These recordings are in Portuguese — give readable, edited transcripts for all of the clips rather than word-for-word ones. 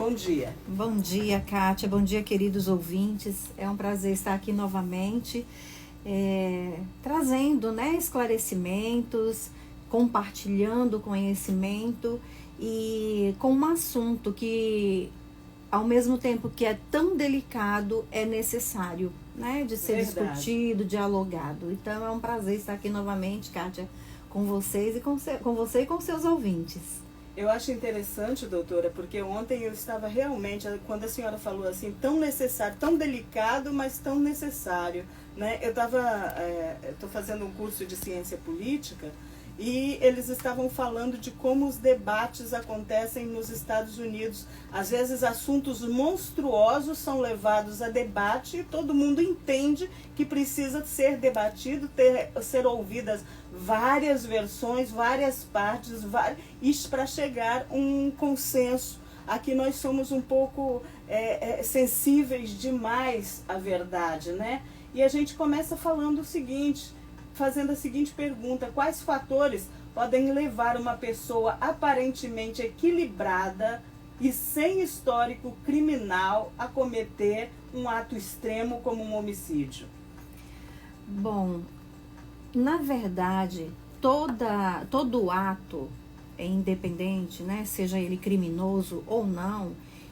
Bom dia. Bom dia, Kátia. Bom dia, queridos ouvintes. É um prazer estar aqui novamente, trazendo, esclarecimentos, compartilhando conhecimento e com um assunto que, ao mesmo tempo que é tão delicado, é necessário, de ser discutido, dialogado. Então, é um prazer estar aqui novamente, Kátia, com vocês e com você e com seus ouvintes. Eu acho interessante, doutora, porque ontem eu estava realmente, quando a senhora falou assim, tão necessário, tão delicado, mas tão necessário, né? Eu estou fazendo um curso de ciência política e eles estavam falando de como os debates acontecem nos Estados Unidos. Às vezes assuntos monstruosos são levados a debate e todo mundo entende que precisa ser debatido, ser ouvidas várias versões, várias partes, isso para chegar a um consenso. Aqui nós somos um pouco sensíveis demais à verdade, né? E a gente começa falando o seguinte, fazendo a seguinte pergunta: quais fatores podem levar uma pessoa aparentemente equilibrada e sem histórico criminal a cometer um ato extremo como um homicídio? Bom, na verdade, todo ato é independente, seja ele criminoso ou não,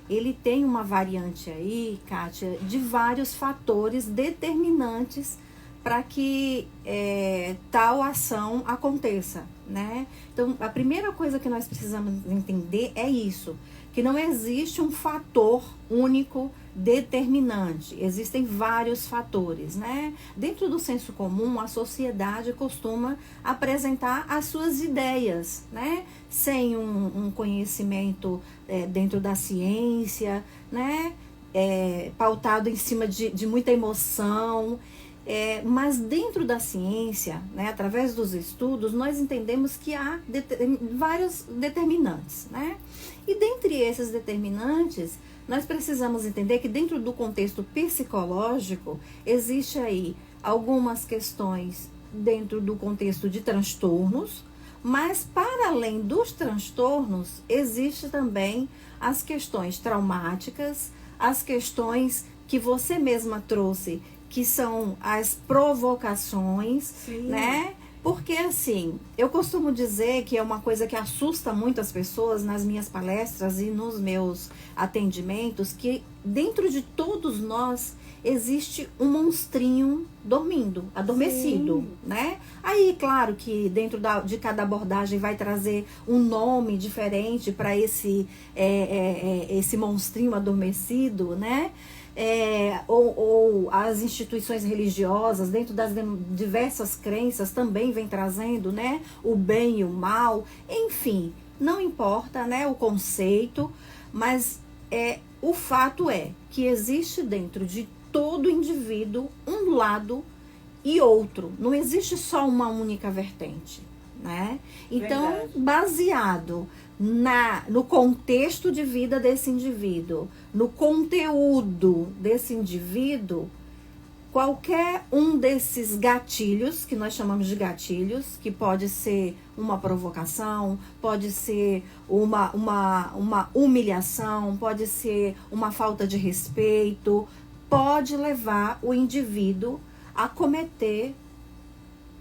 ele tem uma variante aí, Kátia, de vários fatores determinantes para que tal ação aconteça, né? Então, a primeira coisa que nós precisamos entender é isso, que não existe um fator único determinante, existem vários fatores, né? Dentro do senso comum, a sociedade costuma apresentar as suas ideias, né? Sem um conhecimento dentro da ciência, né? Pautado em cima de muita emoção. Mas dentro da ciência, através dos estudos, nós entendemos que há vários determinantes, né? E dentre esses determinantes, nós precisamos entender que dentro do contexto psicológico, existe aí algumas questões dentro do contexto de transtornos, mas para além dos transtornos, existe também as questões traumáticas, as questões que você mesma trouxe, que são as provocações, Sim. né? Porque, assim, eu costumo dizer que é uma coisa que assusta muito as pessoas nas minhas palestras e nos meus atendimentos, que dentro de todos nós existe um monstrinho dormindo, adormecido, Sim. né? Aí, claro que dentro de cada abordagem vai trazer um nome diferente para esse monstrinho adormecido, né? Ou as instituições religiosas, dentro das diversas crenças, também vem trazendo, né, o bem e o mal, enfim, não importa, né, o conceito, mas o fato é que existe dentro de todo indivíduo um lado e outro, não existe só uma única vertente, né? Então, Verdade. baseado no contexto de vida desse indivíduo, no conteúdo desse indivíduo, qualquer um desses gatilhos, que nós chamamos de gatilhos, que pode ser uma provocação, pode ser uma humilhação, pode ser uma falta de respeito, pode levar o indivíduo a cometer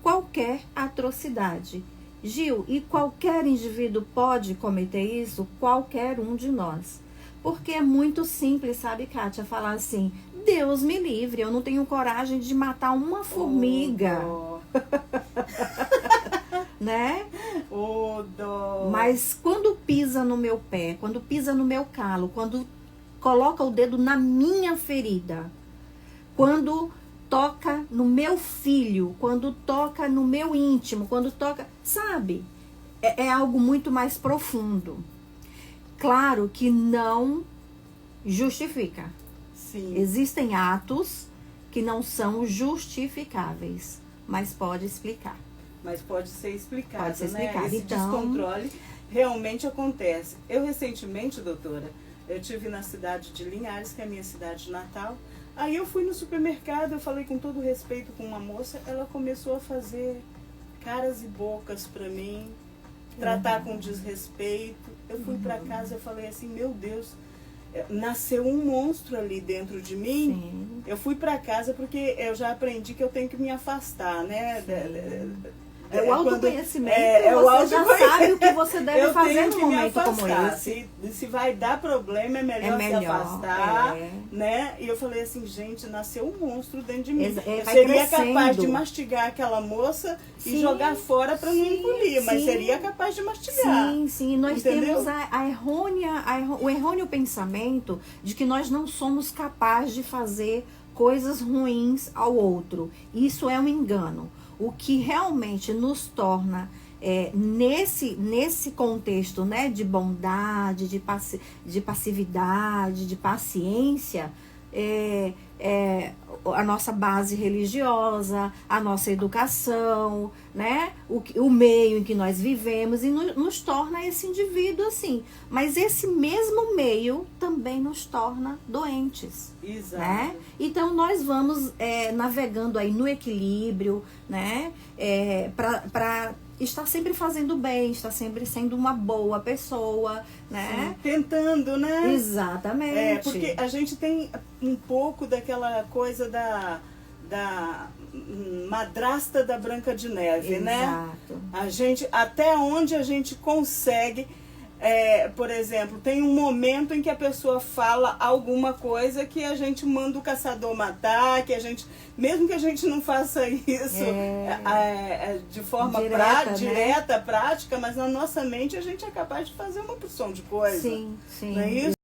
qualquer atrocidade. Gil, e qualquer indivíduo pode cometer isso? Qualquer um de nós. Porque é muito simples, sabe, Kátia, falar assim: Deus me livre, eu não tenho coragem de matar uma formiga. Né? Dó. Mas quando pisa no meu pé, quando pisa no meu calo, quando coloca o dedo na minha ferida, quando toca no meu filho, quando toca no meu íntimo, quando toca, sabe? É algo muito mais profundo. Claro que não justifica. Sim. Existem atos que não são justificáveis, mas pode explicar. Mas pode ser explicado, Pode ser explicado. Esse Então, descontrole realmente acontece. Eu recentemente, doutora, eu estive na cidade de Linhares, que é a minha cidade natal. Aí eu fui no supermercado, eu falei com todo respeito com uma moça, ela começou a fazer caras e bocas pra mim, tratar com desrespeito. Eu fui pra casa e falei assim: meu Deus, nasceu um monstro ali dentro de mim. Sim. Eu fui para casa porque eu já aprendi que eu tenho que me afastar, né? É o autoconhecimento, você já autoconhecimento. sabe o que você deve fazer num momento como esse. Se vai dar problema, é melhor se afastar, né? E eu falei assim, gente, nasceu um monstro dentro de mim. Eu seria capaz de mastigar aquela moça e jogar fora para não engolir, mas seria capaz de mastigar. Sim, sim. Nós temos o errôneo pensamento de que nós não somos capazes de fazer coisas ruins ao outro. Isso é um engano. O que realmente nos torna, nesse contexto, né, de bondade, de passividade, de paciência, a nossa base religiosa, a nossa educação, né, o meio em que nós vivemos, e nos torna esse indivíduo assim. Mas esse mesmo meio também nos torna doentes. Exato. Né? Então nós vamos navegando aí no equilíbrio, né, para estar sempre fazendo bem, estar sempre sendo uma boa pessoa, né? Sim, tentando, né? Exatamente. Porque a gente tem um pouco daquela coisa da madrasta da Branca de Neve, Exato. né? A gente, até onde a gente consegue, por exemplo, tem um momento em que a pessoa fala alguma coisa que a gente manda o caçador matar, que a gente, mesmo que a gente não faça isso de forma direta, prática, mas na nossa mente a gente é capaz de fazer uma porção de coisa. Sim, sim. Não é isso?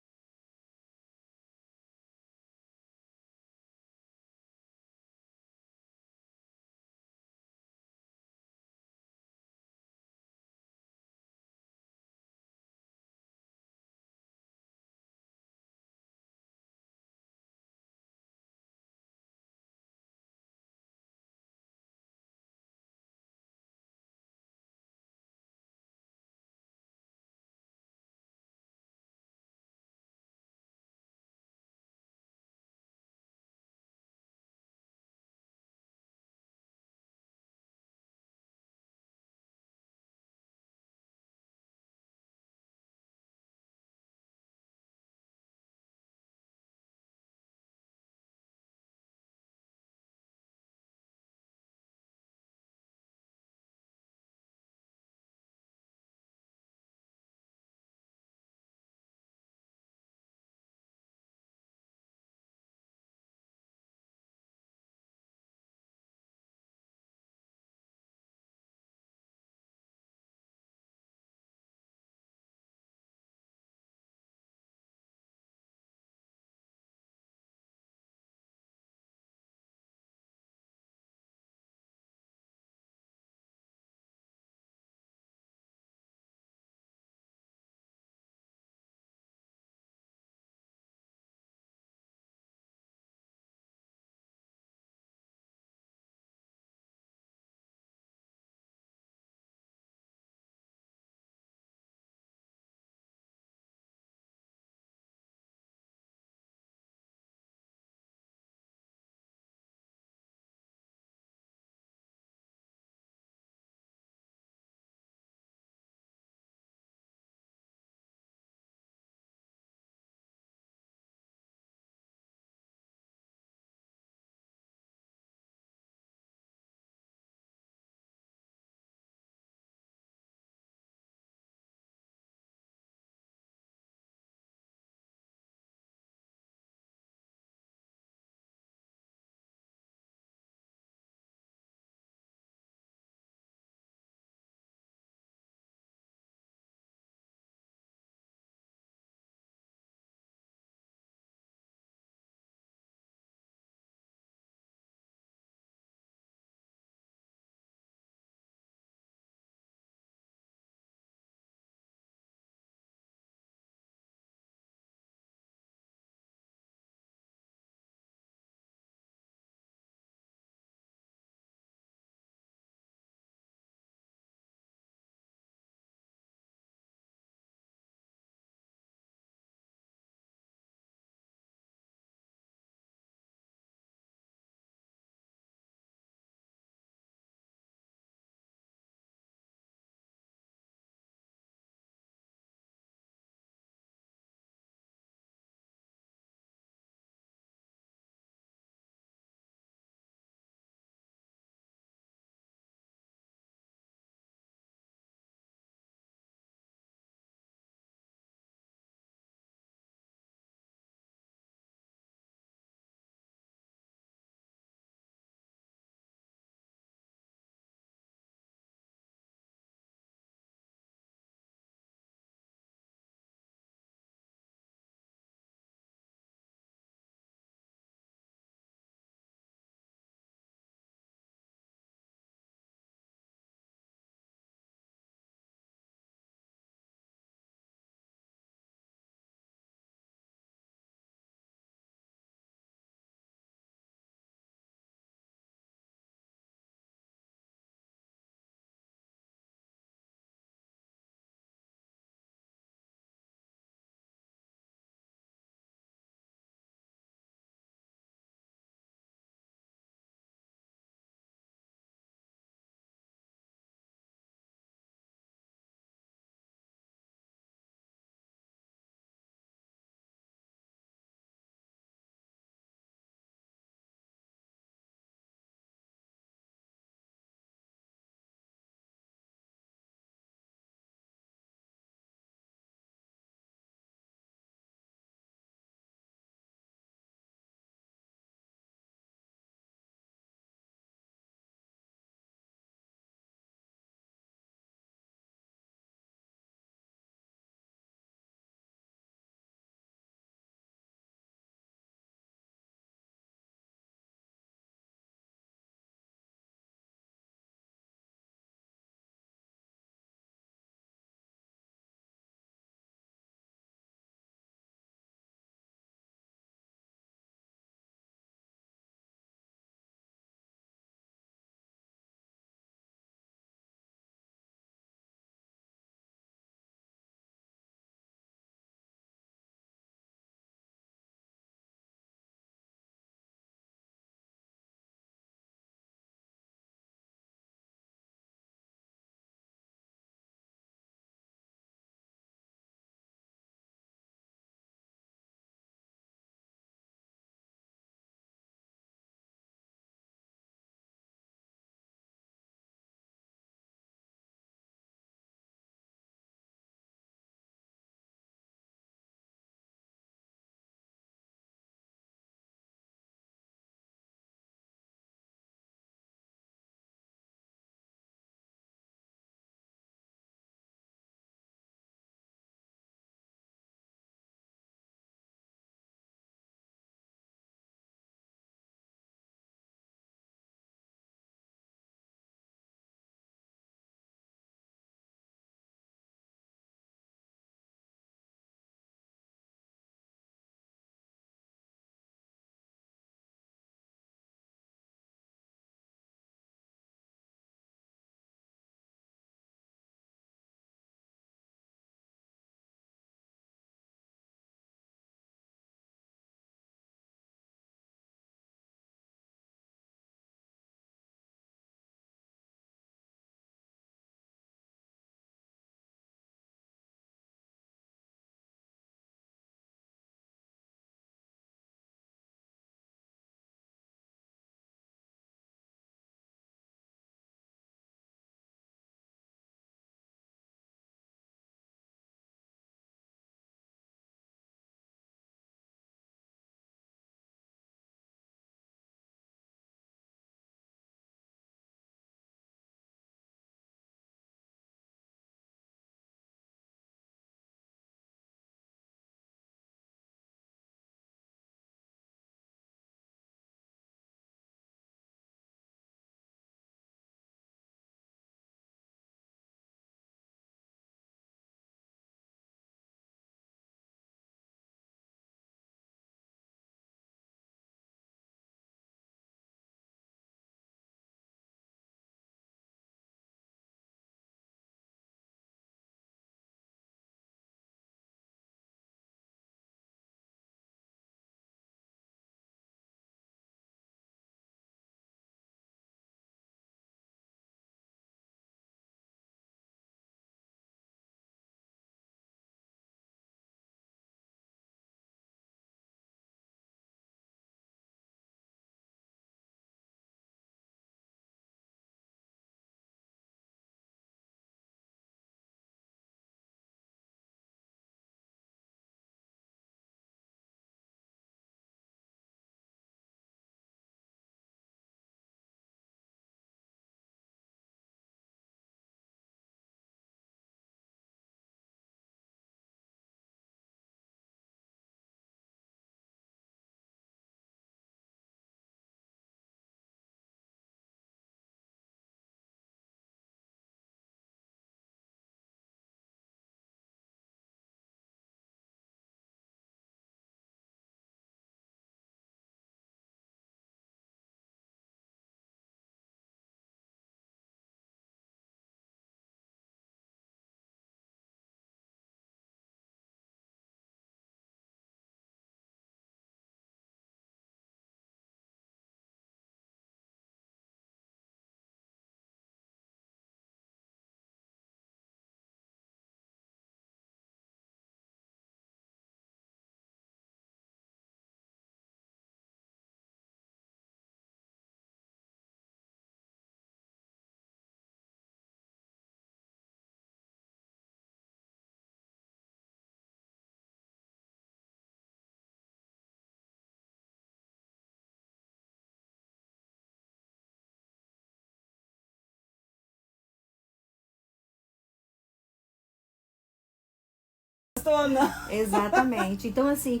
gostou ou não. Exatamente. Então, assim,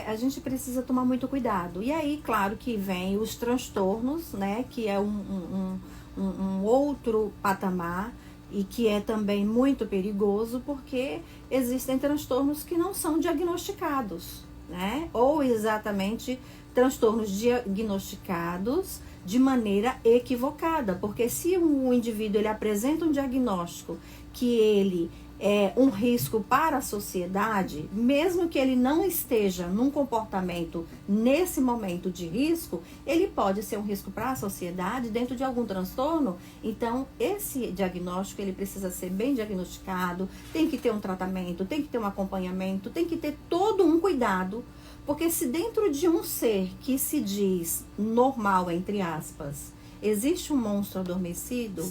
a gente precisa tomar muito cuidado. E aí, claro que vem os transtornos, né? Que é um outro patamar e que é também muito perigoso, porque existem transtornos que não são diagnosticados, né? Ou exatamente transtornos diagnosticados de maneira equivocada, porque se um indivíduo ele apresenta um diagnóstico que ele é um risco para a sociedade, mesmo que ele não esteja num comportamento nesse momento de risco, ele pode ser um risco para a sociedade dentro de algum transtorno. Então, esse diagnóstico ele precisa ser bem diagnosticado, tem que ter um tratamento, tem que ter um acompanhamento, tem que ter todo um cuidado, porque se dentro de um ser que se diz normal, entre aspas, existe um monstro adormecido,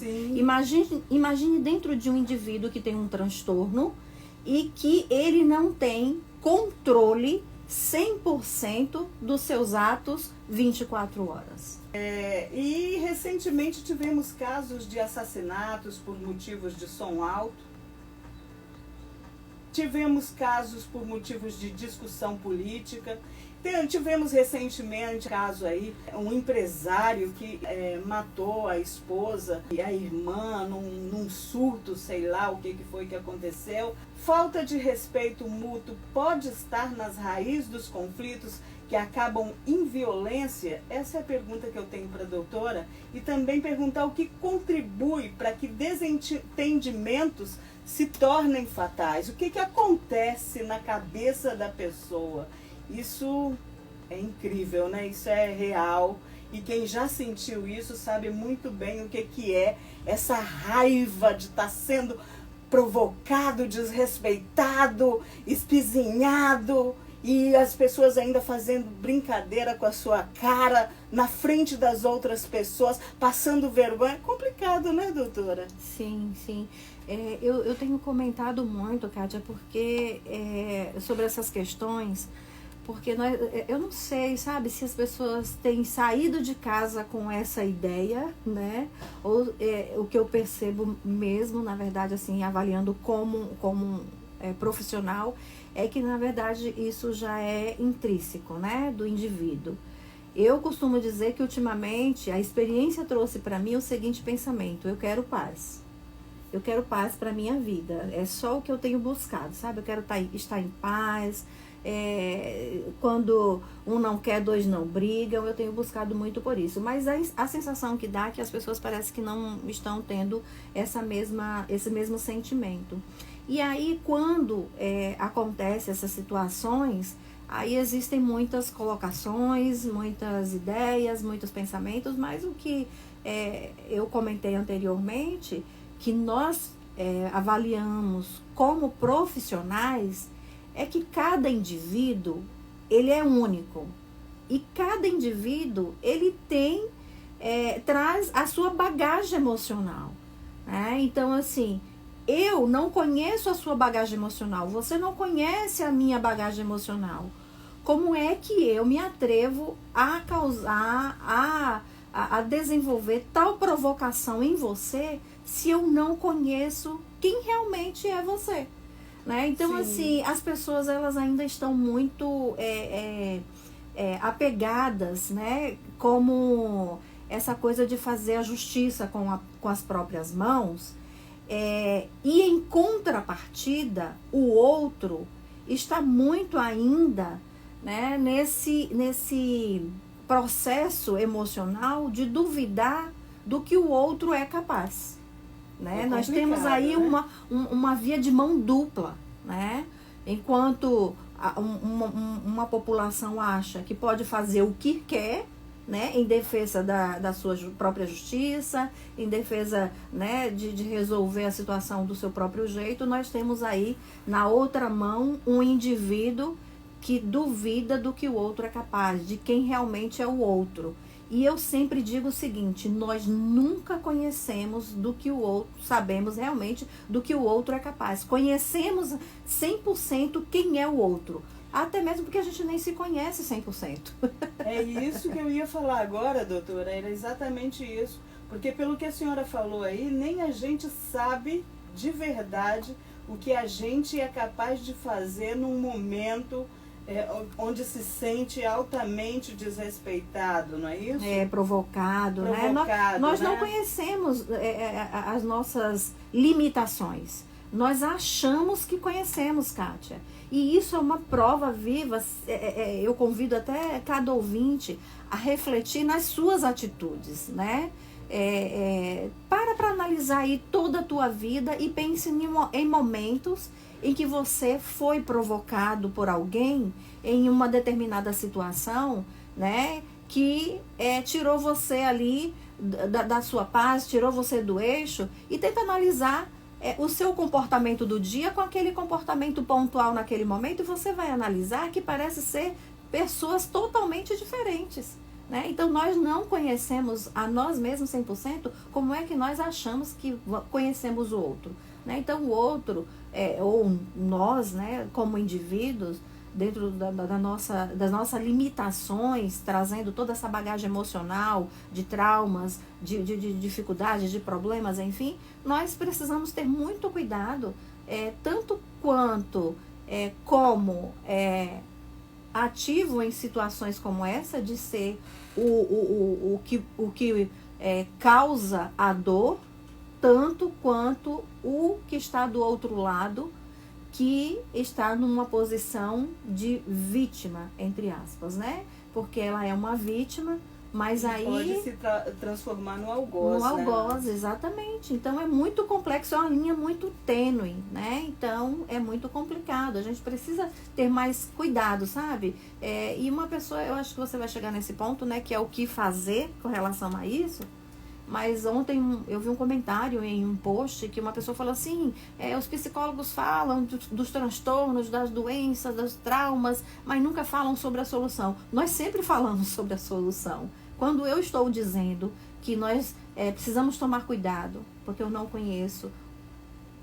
imagine dentro de um indivíduo que tem um transtorno e que ele não tem controle 100% dos seus atos 24 horas. E recentemente tivemos casos de assassinatos por motivos de som alto. Tivemos casos por motivos de discussão política. Tivemos recentemente caso aí, um empresário que matou a esposa e a irmã num surto, sei lá o que foi que aconteceu. Falta de respeito mútuo pode estar nas raízes dos conflitos que acabam em violência? Essa é a pergunta que eu tenho para a doutora. E também perguntar o que contribui para que desentendimentos se tornem fatais. O que acontece na cabeça da pessoa? Isso é incrível, né? Isso é real. E quem já sentiu isso sabe muito bem o que é essa raiva de estar sendo provocado, desrespeitado, espizinhado. E as pessoas ainda fazendo brincadeira com a sua cara na frente das outras pessoas, passando vergonha. É complicado, né, doutora? Sim, sim. Eu tenho comentado muito, Kátia, porque sobre essas questões, porque eu não sei, sabe, se as pessoas têm saído de casa com essa ideia, né? Ou o que eu percebo mesmo, na verdade, assim, avaliando como profissional, é que, na verdade, isso já é intrínseco, né, do indivíduo. Eu costumo dizer que, ultimamente, a experiência trouxe para mim o seguinte pensamento: eu quero paz. Eu quero paz para a minha vida. É só o que eu tenho buscado, sabe? Eu quero estar em paz. Quando um não quer, dois não brigam. Eu tenho buscado muito por isso. Mas a sensação que dá é que as pessoas parecem que não estão tendo esse mesmo sentimento. E aí, quando acontecem essas situações, aí existem muitas colocações, muitas ideias, muitos pensamentos, mas o que eu comentei anteriormente, que nós avaliamos como profissionais, é que cada indivíduo, ele é único. E cada indivíduo, ele traz a sua bagagem emocional, né? Então, assim, eu não conheço a sua bagagem emocional, você não conhece a minha bagagem emocional. Como é que eu me atrevo a causar, a desenvolver tal provocação em você, se eu não conheço quem realmente é você? Né? Então, sim, assim, as pessoas elas ainda estão muito apegadas, né? Como essa coisa de fazer a justiça com as próprias mãos. E em contrapartida, o outro está muito ainda, né, nesse processo emocional de duvidar do que o outro é capaz. Né? Nós temos aí, né, uma via de mão dupla, né? Enquanto uma população acha que pode fazer o que quer, né, em defesa da sua própria justiça, em defesa, né, de resolver a situação do seu próprio jeito, nós temos aí na outra mão um indivíduo que duvida do que o outro é capaz, de quem realmente é o outro. E eu sempre digo o seguinte: nós nunca conhecemos do que o outro, sabemos realmente do que o outro é capaz. Conhecemos 100% quem é o outro. Até mesmo porque a gente nem se conhece 100%. É isso que eu ia falar agora, doutora, era exatamente isso. Porque pelo que a senhora falou aí, nem a gente sabe de verdade o que a gente é capaz de fazer num momento onde se sente altamente desrespeitado, não é isso? Provocado, né? Nós não conhecemos as nossas limitações. Nós achamos que conhecemos, Kátia. E isso é uma prova viva. Eu convido até cada ouvinte a refletir nas suas atitudes, né? Para analisar aí toda a tua vida e pense em momentos em que você foi provocado por alguém em uma determinada situação, né? Que tirou você ali da sua paz, tirou você do eixo, e tenta analisar o seu comportamento do dia com aquele comportamento pontual naquele momento, e você vai analisar que parece ser pessoas totalmente diferentes, né? Então, nós não conhecemos a nós mesmos 100%, como é que nós achamos que conhecemos o outro, né? Então, o outro, ou nós, né, como indivíduos, dentro das nossas limitações, trazendo toda essa bagagem emocional, de traumas, de dificuldades, de problemas, enfim, nós precisamos ter muito cuidado, tanto quanto como ativo em situações como essa, de ser o que causa a dor, tanto quanto o que está do outro lado, que está numa posição de vítima, entre aspas, né? Porque ela é uma vítima, mas e aí... pode se transformar no algoz, no algoz, né? Exatamente. Então, é muito complexo, é uma linha muito tênue, né? Então, é muito complicado. A gente precisa ter mais cuidado, sabe? E uma pessoa, eu acho que você vai chegar nesse ponto, né? Que é o que fazer com relação a isso. Mas ontem eu vi um comentário em um post que uma pessoa falou assim, os psicólogos falam dos transtornos, das doenças, dos traumas, mas nunca falam sobre a solução. Nós sempre falamos sobre a solução. Quando eu estou dizendo que nós precisamos tomar cuidado, porque eu não conheço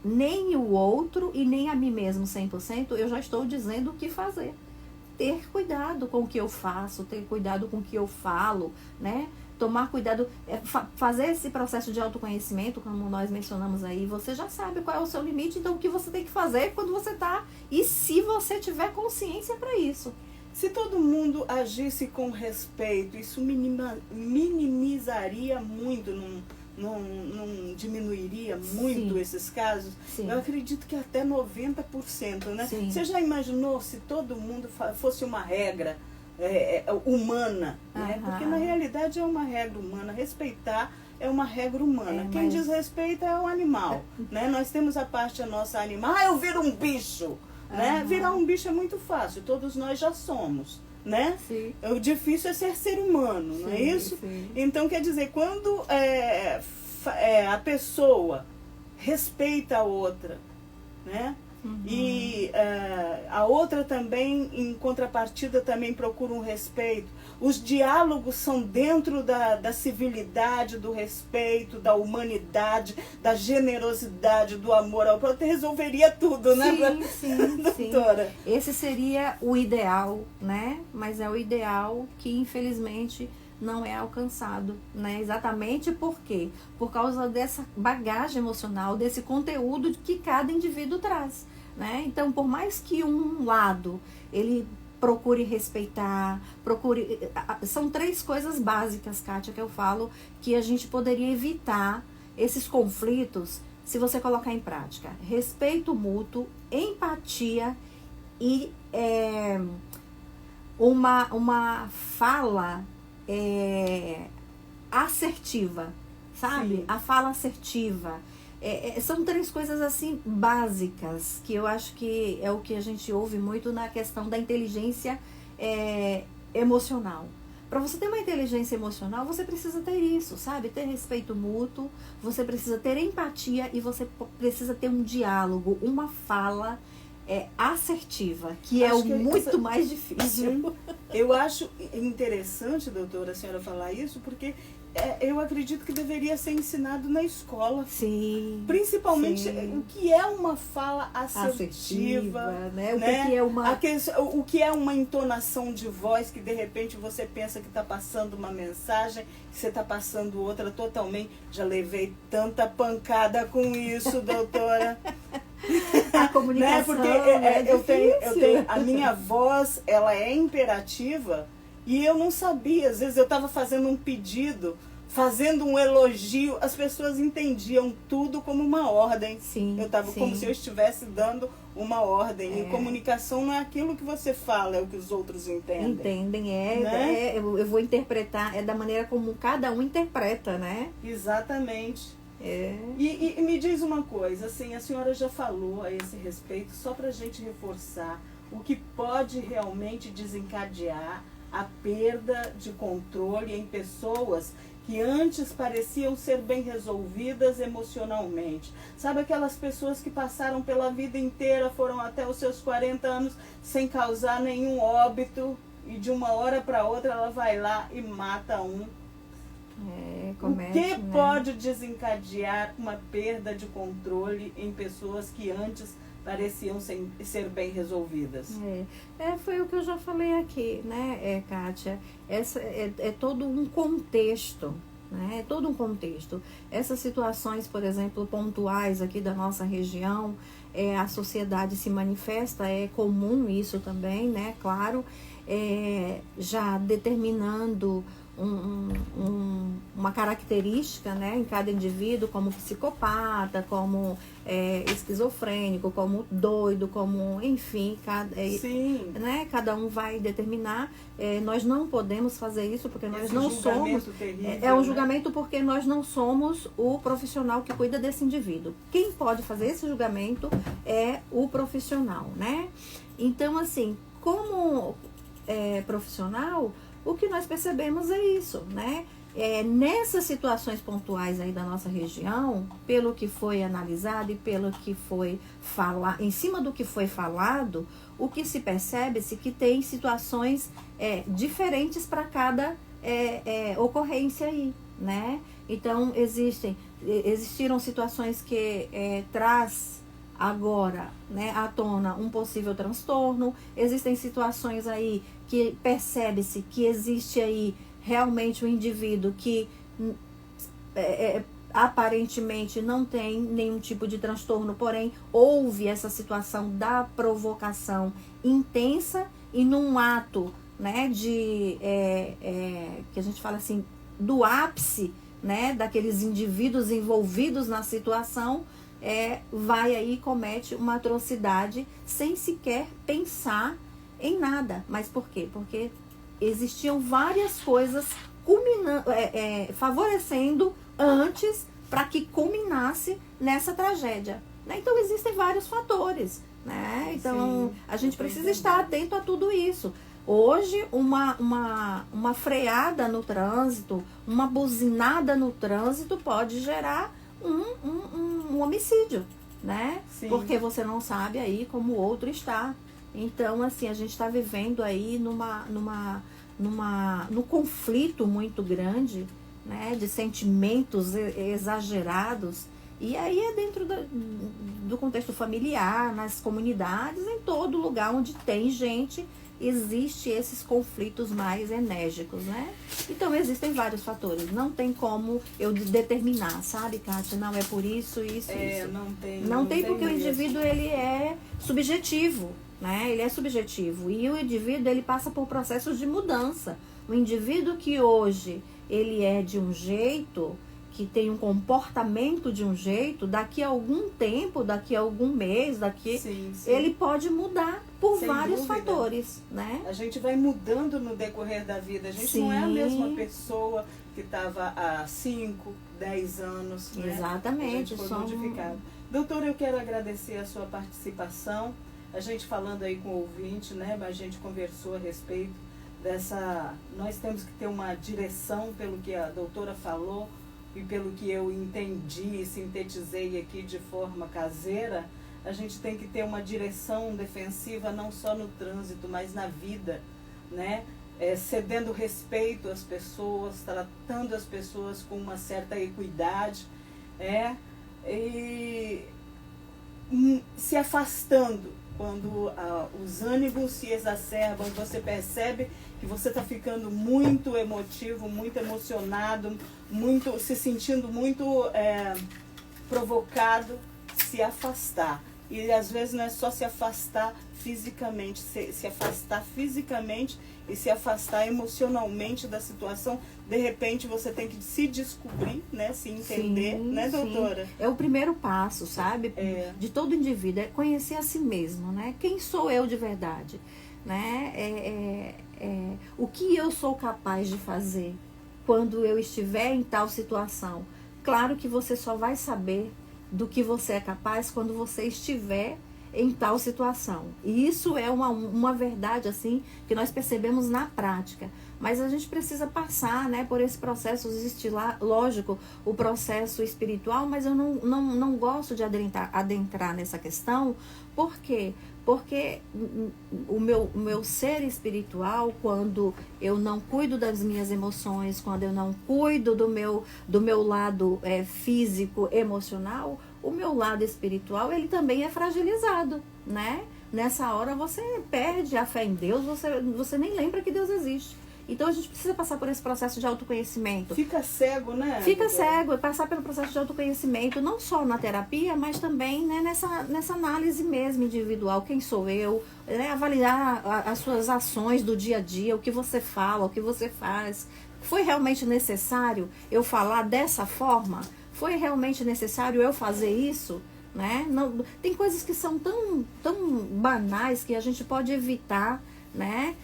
nem o outro e nem a mim mesmo 100%, eu já estou dizendo o que fazer. Ter cuidado com o que eu faço, ter cuidado com o que eu falo, né? Tomar cuidado, fazer esse processo de autoconhecimento, como nós mencionamos aí, você já sabe qual é o seu limite, então o que você tem que fazer quando você está, e se você tiver consciência para isso. Se todo mundo agisse com respeito, isso minimizaria muito, não diminuiria muito, sim, esses casos? Sim. Eu acredito que até 90%, né? Sim. Você já imaginou se todo mundo fosse uma regra humana, né? Porque na realidade é uma regra humana, respeitar é uma regra humana. Quem desrespeita é um animal, né? Nós temos a parte nossa animal, eu viro um bicho, né? Virar um bicho é muito fácil, todos nós já somos, né? Sim. O difícil é ser humano, sim, não é isso? Sim. Então, quer dizer, quando a pessoa respeita a outra, né? Uhum. E a outra também, em contrapartida, também procura um respeito. Os diálogos são dentro da civilidade, do respeito, da humanidade, da generosidade, do amor ao próximo. Resolveria tudo, né, sim, doutora? Sim. Esse seria o ideal, né? Mas é o ideal que, infelizmente, não é alcançado, né? Exatamente por quê? Por causa dessa bagagem emocional, desse conteúdo que cada indivíduo traz, né? Então, por mais que um lado ele procure respeitar, são 3 coisas básicas, Kátia, que eu falo que a gente poderia evitar esses conflitos se você colocar em prática: respeito mútuo, empatia e uma fala assertiva, sabe? Sim. A fala assertiva. São 3 coisas assim básicas, que eu acho que é o que a gente ouve muito na questão da inteligência emocional. Para você ter uma inteligência emocional, você precisa ter isso, sabe? Ter respeito mútuo, você precisa ter empatia e você precisa ter um diálogo, uma fala assertiva, que é muito mais difícil. Eu acho interessante, doutora, a senhora falar isso, porque eu acredito que deveria ser ensinado na escola. Sim. Principalmente o que é uma fala assertiva, né? O que é uma entonação de voz que de repente você pensa que está passando uma mensagem, que você está passando outra totalmente. Já levei tanta pancada com isso, doutora. A comunicação, né? Porque eu tenho a minha voz, ela é imperativa e eu não sabia. Às vezes eu estava fazendo um pedido, fazendo um elogio, as pessoas entendiam tudo como uma ordem. Sim, eu estava como se eu estivesse dando uma ordem. E comunicação não é aquilo que você fala, é o que os outros entendem. Entendem, né? Eu vou interpretar, é da maneira como cada um interpreta, né? Exatamente. E me diz uma coisa, assim, a senhora já falou a esse respeito, só para a gente reforçar o que pode realmente desencadear a perda de controle em pessoas que antes pareciam ser bem resolvidas emocionalmente. Sabe aquelas pessoas que passaram pela vida inteira, foram até os seus 40 anos sem causar nenhum óbito e de uma hora para outra ela vai lá e mata um. Comete, o que pode desencadear uma perda de controle em pessoas que antes pareciam ser bem resolvidas? Foi o que eu já falei aqui, né, Kátia? É todo um contexto, né? É todo um contexto. Essas situações, por exemplo, pontuais aqui da nossa região, a sociedade se manifesta, é comum isso também, né? Claro, já determinando uma característica, né, em cada indivíduo, como psicopata, como esquizofrênico, como doido, como, enfim, né, cada um vai determinar. Nós não podemos fazer isso porque nós não somos. Terrível, um julgamento, né? Porque nós não somos o profissional que cuida desse indivíduo. Quem pode fazer esse julgamento é o profissional, né? Então, assim, como profissional, o que nós percebemos é isso, né? Nessas situações pontuais aí da nossa região, pelo que foi analisado e pelo que foi falado, em cima do que foi falado, o que se percebe-se que tem situações diferentes para cada ocorrência aí, né? Então, existiram situações que traz agora, né, à tona um possível transtorno. Existem situações aí que percebe-se que existe aí realmente um indivíduo que aparentemente não tem nenhum tipo de transtorno, porém houve essa situação da provocação intensa e num ato, né, que a gente fala assim, do ápice, né, daqueles indivíduos envolvidos na situação, vai aí e comete uma atrocidade sem sequer pensar em nada. Mas por quê? Porque existiam várias coisas favorecendo antes para que culminasse nessa tragédia, né? Então existem vários fatores, né? Então sim, a gente precisa estar atento a tudo isso. Hoje, uma freada no trânsito, uma buzinada no trânsito pode gerar um homicídio, né? Sim. Porque você não sabe aí como o outro está. Então, assim, a gente está vivendo aí num conflito muito grande, né? De sentimentos exagerados. E aí é dentro do contexto familiar, nas comunidades, em todo lugar onde tem gente, existe esses conflitos mais enérgicos, né? Então, existem vários fatores. Não tem como eu determinar, sabe, Kátia? Não, é por isso. Não tem porque o indivíduo, ele é subjetivo, né? Ele é subjetivo. E o indivíduo, ele passa por processos de mudança. O indivíduo que hoje, ele é de um jeito, que tem um comportamento de um jeito, daqui a algum tempo, daqui a algum mês, sim. Ele pode mudar por sem vários dúvida. Fatores, né? A gente vai mudando no decorrer da vida. A gente sim. não é a mesma pessoa que estava há 5, 10 anos. Exatamente. Né? A gente foi modificado. Doutora, eu quero agradecer a sua participação. A gente falando aí com o ouvinte, né? A gente conversou a respeito dessa... Nós temos que ter uma direção pelo que a doutora falou, e pelo que eu entendi e sintetizei aqui de forma caseira, a gente tem que ter uma direção defensiva não só no trânsito, mas na vida, né? Cedendo respeito às pessoas, tratando as pessoas com uma certa equidade, e se afastando quando os ânimos se exacerbam, você percebe que você está ficando muito emotivo, muito emocionado, se sentindo muito provocado, se afastar. E às vezes não é só se afastar fisicamente, se afastar fisicamente e se afastar emocionalmente da situação. De repente você tem que se descobrir, né? Se entender, sim, né, doutora? Sim. É o primeiro passo, sabe? De todo indivíduo, é conhecer a si mesmo, né? Quem sou eu de verdade? Né? O que eu sou capaz de fazer quando eu estiver em tal situação? Claro que você só vai saber do que você é capaz quando você estiver em tal situação. E isso é uma verdade, assim, que nós percebemos na prática. Mas a gente precisa passar, né, por esse processo. Existe lá, lógico, o processo espiritual, mas eu não gosto de adentrar nessa questão. Por quê? Porque o meu ser espiritual, quando eu não cuido das minhas emoções, quando eu não cuido do meu lado físico, emocional, o meu lado espiritual, ele também é fragilizado, né? Nessa hora você perde a fé em Deus, você nem lembra que Deus existe. Então a gente precisa passar por esse processo de autoconhecimento. Fica cego, né? Fica cego, passar pelo processo de autoconhecimento, não só na terapia, mas também, né, nessa análise mesmo individual. Quem sou eu? Né, avaliar as suas ações do dia a dia, o que você fala, o que você faz. Foi realmente necessário eu falar dessa forma? Foi realmente necessário eu fazer isso? Né? Não, tem coisas que são tão banais que a gente pode evitar, né,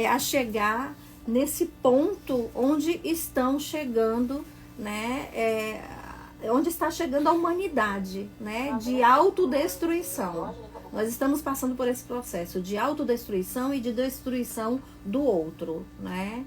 a chegar nesse ponto onde estão chegando, né, onde está chegando a humanidade, né, de autodestruição. Nós estamos passando por esse processo de autodestruição e de destruição do outro, né?